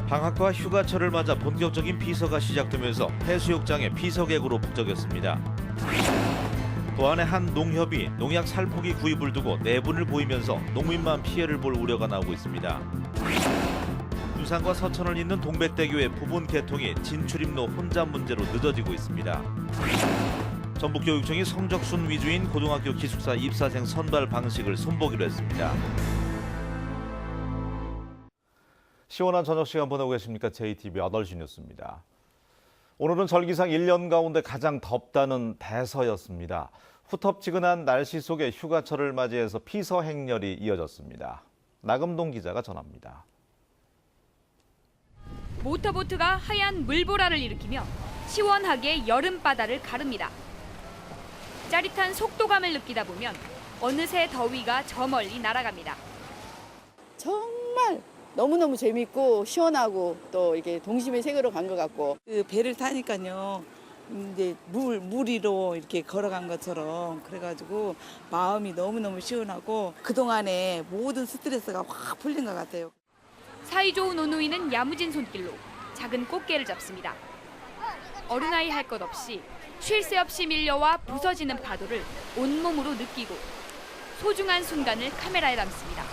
방학과 휴가철을 맞아 본격적인 비서가 시작되면서 해수욕장에 비서객으로 북적였습니다. 부안의 한 농협이 농약 살포기 구입을 두고 내분을 보이면서 농민만 피해를 볼 우려가 나오고 있습니다. 군산과 서천을 잇는 동백대교의 부분 개통이 진출입로 혼잡 문제로 늦어지고 있습니다. 전북교육청이 성적순 위주인 고등학교 기숙사 입사생 선발 방식을 손보기로 했습니다. 시원한 저녁 시간 보내고 계십니까? JTBC 8시 뉴스입니다. 오늘은 절기상 1년 가운데 가장 덥다는 대서였습니다. 후텁지근한 날씨 속에 휴가철을 맞이해서 피서 행렬이 이어졌습니다. 나금동 기자가 전합니다. 모터보트가 하얀 물보라를 일으키며 시원하게 여름바다를 가릅니다. 짜릿한 속도감을 느끼다 보면 어느새 더위가 저 멀리 날아갑니다. 정말 너무너무 재밌고 시원하고 또 이렇게 동심의 세계로 간 것 같고. 그 배를 타니까요. 이제 물 위로 이렇게 걸어간 것처럼 그래가지고 마음이 너무너무 시원하고 그동안에 모든 스트레스가 확 풀린 것 같아요. 사이좋은 오누이는 야무진 손길로 작은 꽃게를 잡습니다. 어른아이 할 것 없이 쉴 새 없이 밀려와 부서지는 파도를 온몸으로 느끼고 소중한 순간을 카메라에 담습니다.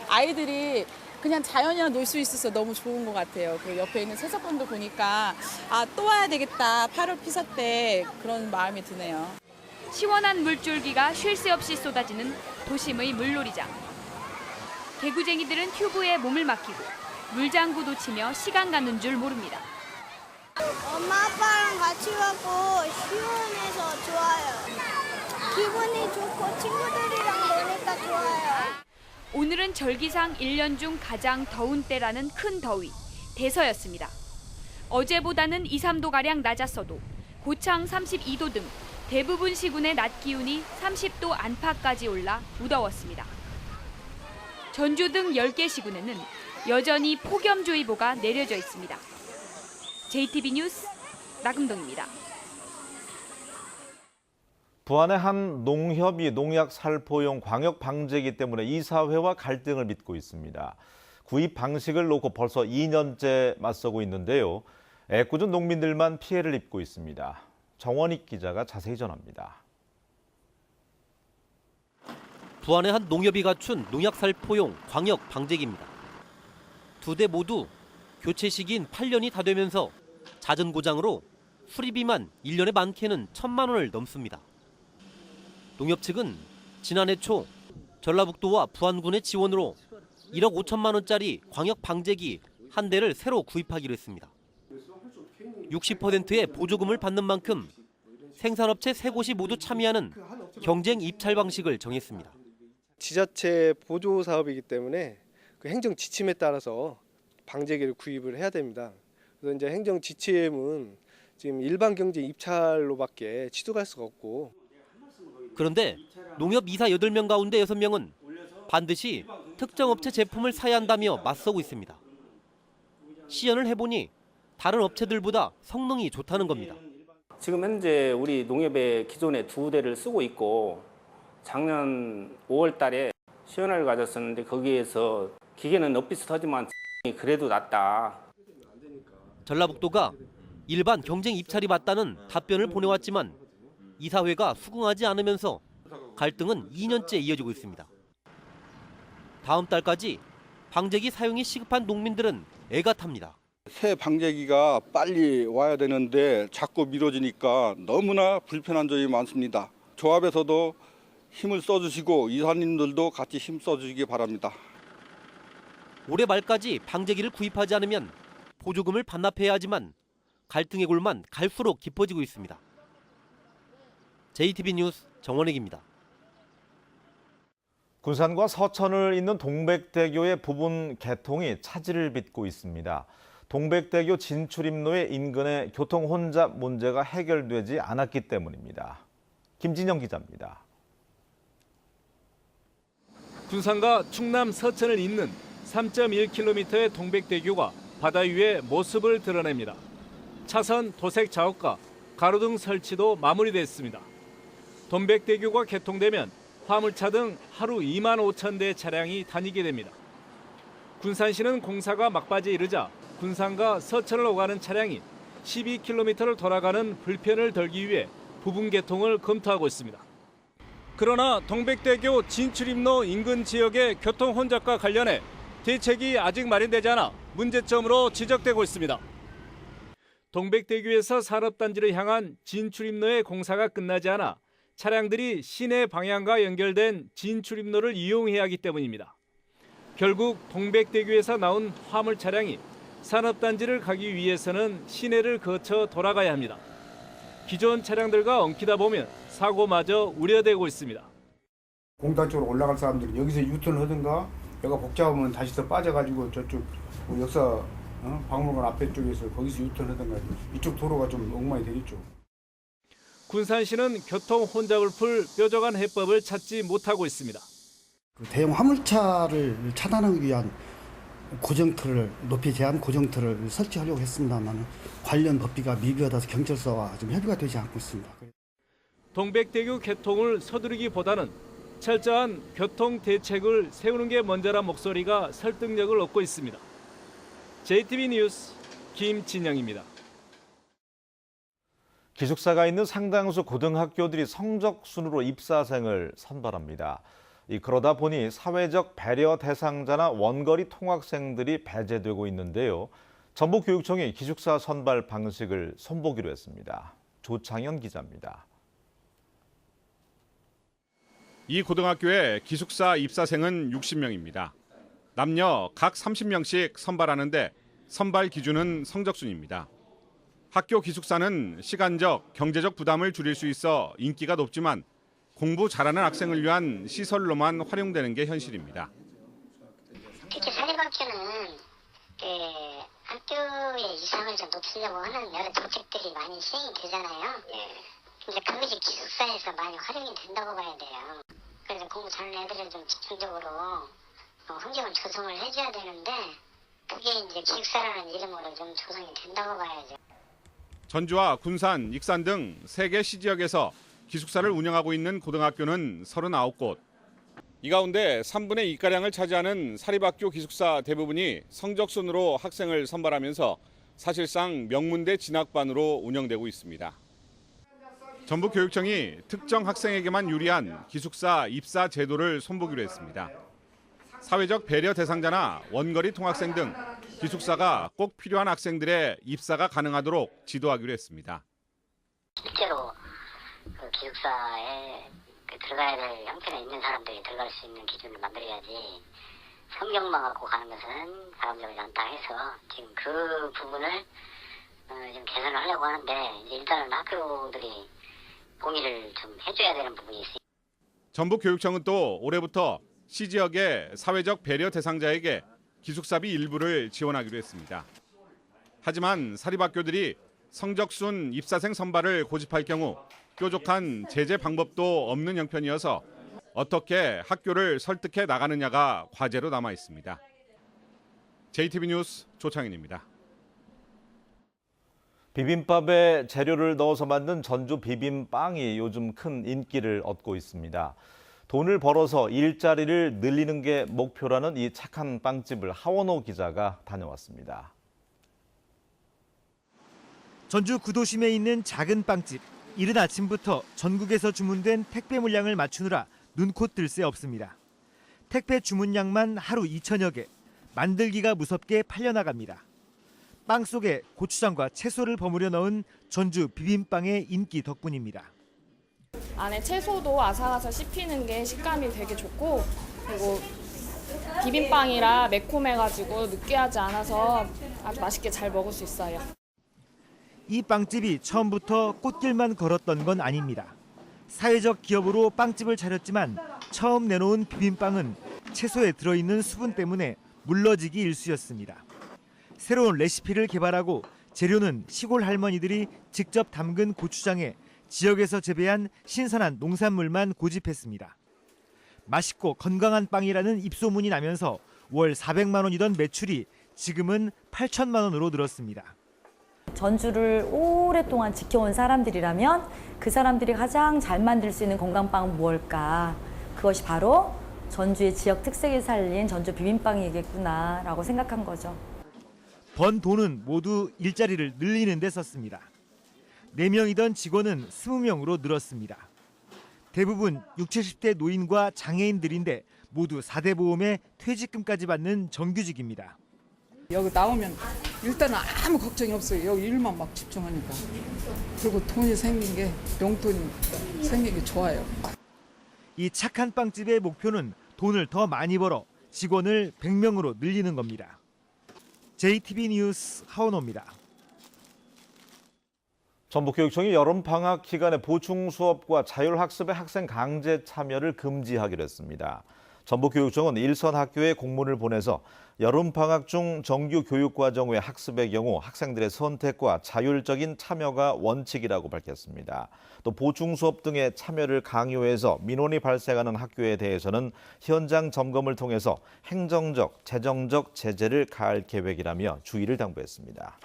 아이들이 그냥 자연이랑 놀 수 있어서 너무 좋은 것 같아요. 그 옆에 있는 새석방도 보니까 또 와야 되겠다. 8월 피서 때 그런 마음이 드네요. 시원한 물줄기가 쉴 새 없이 쏟아지는 도심의 물놀이장. 개구쟁이들은 튜브에 몸을 맡기고 물장구도 치며 시간 가는 줄 모릅니다. 엄마 아빠랑 같이 가고 시원해서 좋아요. 기분이 좋고 친구들이랑 노니까 좋아요. 오늘은 절기상 1년 중 가장 더운 때라는 큰 더위, 대서였습니다. 어제보다는 2, 3도가량 낮았어도 고창 32도 등 대부분 시군의 낮 기온이 30도 안팎까지 올라 무더웠습니다. 전주 등 10개 시군에는 여전히 폭염주의보가 내려져 있습니다. JTBC 뉴스 나금동입니다. 부안의 한 농협이 농약 살포용 광역 방제기 때문에 이사회와 갈등을 빚고 있습니다. 구입 방식을 놓고 벌써 2년째 맞서고 있는데요. 애꿎은 농민들만 피해를 입고 있습니다. 정원익 기자가 자세히 전합니다. 부안의 한 농협이 갖춘 농약 살포용 광역 방제기입니다. 두 대 모두 교체 시기인 8년이 다 되면서 잦은 고장으로 수리비만 1년에 많게는 1,000만 원을 넘습니다. 농협 측은 지난해 초 전라북도와 부안군의 지원으로 1억 5천만 원짜리 광역 방제기 한 대를 새로 구입하기로 했습니다. 60%의 보조금을 받는 만큼 생산업체 3곳이 모두 참여하는 경쟁 입찰 방식을 정했습니다. 지자체 보조 사업이기 때문에 그 행정 지침에 따라서 방제기를 구입을 해야 됩니다. 그래서 이제 행정 지침은 지금 일반 경쟁 입찰로밖에 취득할 수가 없고. 그런데 농협 이사 8명 가운데 6명은 반드시 특정 업체 제품을 사야 한다며 맞서고 있습니다. 시연을 해보니 다른 업체들보다 성능이 좋다는 겁니다. 지금 현재 우리 농협에 기존에 2대를 쓰고 있고 작년 5월 달에 시연을 가졌었는데 거기에서 기계는 엇비슷하지만 그래도 낫다. 전라북도가 일반 경쟁 입찰이 맞다는 답변을 보내왔지만 이사회가 수긍하지 않으면서 갈등은 2년째 이어지고 있습니다. 다음 달까지 방제기 사용이 시급한 농민들은 애가 탑니다. 새 방제기가 빨리 와야 되는데 자꾸 미뤄지니까 너무나 불편한 점이 많습니다. 조합에서도 힘을 써주시고 이사님들도 같이 힘 써주시기 바랍니다. 올해 말까지 방제기를 구입하지 않으면 보조금을 반납해야 하지만 갈등의 골만 갈수록 깊어지고 있습니다. JTBC 뉴스 정원익입니다. 군산과 서천을 잇는 동백대교의 부분 개통이 차질을 빚고 있습니다. 동백대교 진출입로의 인근의 교통 혼잡 문제가 해결되지 않았기 때문입니다. 김진영 기자입니다. 군산과 충남 서천을 잇는 3.1km의 동백대교가 바다 위에 모습을 드러냅니다. 차선 도색 작업과 가로등 설치도 마무리됐습니다. 동백대교가 개통되면 화물차 등 하루 2만 5천 대 차량이 다니게 됩니다. 군산시는 공사가 막바지에 이르자 군산과 서천을 오가는 차량이 12km를 돌아가는 불편을 덜기 위해 부분 개통을 검토하고 있습니다. 그러나 동백대교 진출입로 인근 지역의 교통 혼잡과 관련해 대책이 아직 마련되지 않아 문제점으로 지적되고 있습니다. 동백대교에서 산업단지를 향한 진출입로의 공사가 끝나지 않아 차량들이 시내 방향과 연결된 진출입로를 이용해야 하기 때문입니다. 결국 동백대교에서 나온 화물 차량이 산업단지를 가기 위해서는 시내를 거쳐 돌아가야 합니다. 기존 차량들과 엉키다 보면 사고마저 우려되고 있습니다. 공단 쪽으로 올라갈 사람들은 여기서 유턴을 하든가 여기가 복잡하면 다시 더 빠져가지고 저쪽 역사 박물관 앞에 쪽에서 거기서 유턴하든가 이쪽 도로가 좀 엉망이 되겠죠. 군산시는 교통 혼잡을 풀 뾰족한 해법을 찾지 못하고 있습니다. 대형 화물차를 차단하기 위한 고정틀을 높이 제한 고정틀을 설치하려고 했습니다만 관련 법비가 미비하다서 경찰서와 좀 협의가 되지 않고 있습니다. 동백대교 개통을 서두르기보다는 철저한 교통 대책을 세우는 게 먼저란 목소리가 설득력을 얻고 있습니다. JTB 뉴스 김진영입니다. 기숙사가 있는 상당수 고등학교들이 성적 순으로 입사생을 선발합니다. 그러다 보니 사회적 배려 대상자나 원거리 통학생들이 배제되고 있는데요. 전북교육청이 기숙사 선발 방식을 손보기로 했습니다. 조창현 기자입니다. 이 고등학교의 기숙사 입사생은 60명입니다. 남녀 각 30명씩 선발하는데 선발 기준은 성적순입니다. 학교 기숙사는 시간적, 경제적 부담을 줄일 수 있어 인기가 높지만 공부 잘하는 학생을 위한 시설로만 활용되는 게 현실입니다. 특히 사립학교는 학교의 이상을 좀 높이려고 하는 여러 정책들이 많이 시행이 되잖아요. 이제 그것이 기숙사에서 많이 활용이 된다고 봐야 돼요. 그래서 공부 잘하는 애들을 좀 집중적으로 환경을 조성을 해줘야 되는데 그게 이제 기숙사라는 이름으로 좀 조성이 된다고 봐야죠. 전주와 군산, 익산 등 3개 시지역에서 기숙사를 운영하고 있는 고등학교는 39곳. 이 가운데 3분의 2가량을 차지하는 사립학교 기숙사 대부분이 성적순으로 학생을 선발하면서 사실상 명문대 진학반으로 운영되고 있습니다. 전북교육청이 특정 학생에게만 유리한 기숙사 입사 제도를 손보기로 했습니다. 사회적 배려 대상자나 원거리 통학생 등 기숙사가 꼭 필요한 학생들의 입사가 가능하도록 지도하기로 했습니다. 실제로 기숙사에 들어가야 될 형편에 있는 사람들이 들어갈 수 있는 기준을 만들어야지 성적만 갖고 가는 것은 바람직하지 않다 해서 지금 그 부분을 좀 개선을 하려고 하는데 이제 일단은 학교들이 동의를 좀 해줘야 되는 부분이 있습니다. 전북교육청은 또 올해부터 시지역의 사회적 배려 대상자에게 기숙사비 일부를 지원하기로 했습니다. 하지만 사립학교들이 성적순 입사생 선발을 고집할 경우 뾰족한 제재 방법도 없는 형편이어서 어떻게 학교를 설득해 나가느냐가 과제로 남아 있습니다. JTB 뉴스 조창인입니다. 비빔밥에 재료를 넣어서 만든 전주 비빔빵이 요즘 큰 인기를 얻고 있습니다. 돈을 벌어서 일자리를 늘리는 게 목표라는 이 착한 빵집을 하원호 기자가 다녀왔습니다. 전주 구도심에 있는 작은 빵집. 이른 아침부터 전국에서 주문된 택배 물량을 맞추느라 눈코 뜰 새 없습니다. 택배 주문량만 하루 2천여 개. 만들기가 무섭게 팔려나갑니다. 빵 속에 고추장과 채소를 버무려 넣은 전주 비빔빵의 인기 덕분입니다. 안에 채소도 아삭아삭 씹히는 게 식감이 되게 좋고 그리고 비빔빵이라 매콤해가지고 느끼하지 않아서 아주 맛있게 잘 먹을 수 있어요. 이 빵집이 처음부터 꽃길만 걸었던 건 아닙니다. 사회적 기업으로 빵집을 차렸지만 처음 내놓은 비빔빵은 채소에 들어있는 수분 때문에 물러지기 일쑤였습니다. 새로운 레시피를 개발하고 재료는 시골 할머니들이 직접 담근 고추장에 지역에서 재배한 신선한 농산물만 고집했습니다. 맛있고 건강한 빵이라는 입소문이 나면서 월 400만 원이던 매출이 지금은 8천만 원으로 늘었습니다. 전주를 오랫동안 지켜온 사람들이라면 그 사람들이 가장 잘 만들 수 있는 건강빵은 무엇일까? 그것이 바로 전주의 지역 특색이 살린 전주 비빔빵이겠구나라고 생각한 거죠. 번 돈은 모두 일자리를 늘리는 데 썼습니다. 4명이던 직원은 20명으로 늘었습니다. 대부분 60, 70대 노인과 장애인들인데 모두 4대 보험에 퇴직금까지 받는 정규직입니다. 여기 나오면 일단은 아무 걱정이 없어요. 여기 일만 막 집중하니까. 그리고 돈이 생긴 게, 용돈이 생긴 게 좋아요. 이 착한 빵집의 목표는 돈을 더 많이 벌어 직원을 100명으로 늘리는 겁니다. JTB 뉴스 하원호입니다. 전북교육청이 여름방학 기간에 보충 수업과 자율학습의 학생 강제 참여를 금지하기로 했습니다. 전북교육청은 일선 학교에 공문을 보내서 여름방학 중 정규 교육과정 외 학습의 경우 학생들의 선택과 자율적인 참여가 원칙이라고 밝혔습니다. 또 보충 수업 등의 참여를 강요해서 민원이 발생하는 학교에 대해서는 현장 점검을 통해서 행정적, 재정적 제재를 가할 계획이라며 주의를 당부했습니다.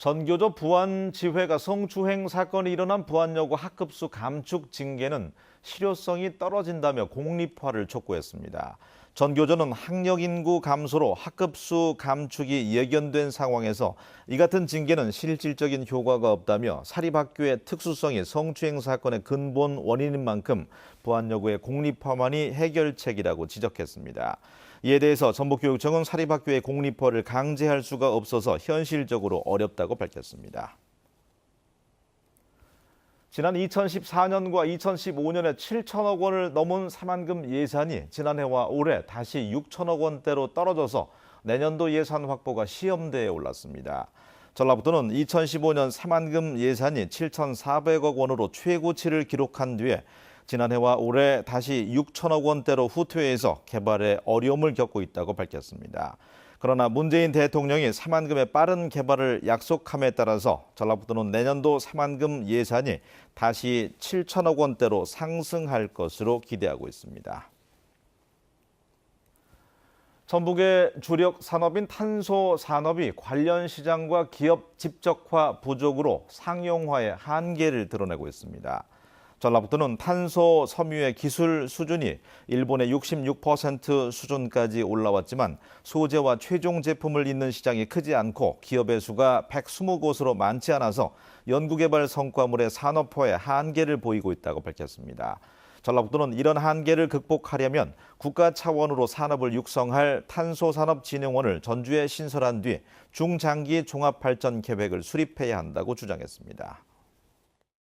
전교조 부안지회가 성추행 사건이 일어난 부안여고 학급수 감축 징계는 실효성이 떨어진다며 공립화를 촉구했습니다. 전교조는 학력 인구 감소로 학급수 감축이 예견된 상황에서 이 같은 징계는 실질적인 효과가 없다며 사립학교의 특수성이 성추행 사건의 근본 원인인 만큼 부안여고의 공립화만이 해결책이라고 지적했습니다. 이에 대해서 전북교육청은 사립학교의 공립화를 강제할 수가 없어서 현실적으로 어렵다고 밝혔습니다. 지난 2014년과 2015년에 7천억 원을 넘은 사만금 예산이 지난해와 올해 다시 6천억 원대로 떨어져서 내년도 예산 확보가 시험대에 올랐습니다. 전라북도는 2015년 사만금 예산이 7,400억 원으로 최고치를 기록한 뒤에 지난해와 올해 다시 6천억 원대로 후퇴해서 개발에 어려움을 겪고 있다고 밝혔습니다. 그러나 문재인 대통령이 사만금의 빠른 개발을 약속함에 따라서 전라북도는 내년도 사만금 예산이 다시 7천억 원대로 상승할 것으로 기대하고 있습니다. 전북의 주력 산업인 탄소 산업이 관련 시장과 기업 집적화 부족으로 상용화의 한계를 드러내고 있습니다. 전라북도는 탄소 섬유의 기술 수준이 일본의 66% 수준까지 올라왔지만 소재와 최종 제품을 잇는 시장이 크지 않고 기업의 수가 120곳으로 많지 않아서 연구개발 성과물의 산업화에 한계를 보이고 있다고 밝혔습니다. 전라북도는 이런 한계를 극복하려면 국가 차원으로 산업을 육성할 탄소산업진흥원을 전주에 신설한 뒤 중장기 종합발전 계획을 수립해야 한다고 주장했습니다.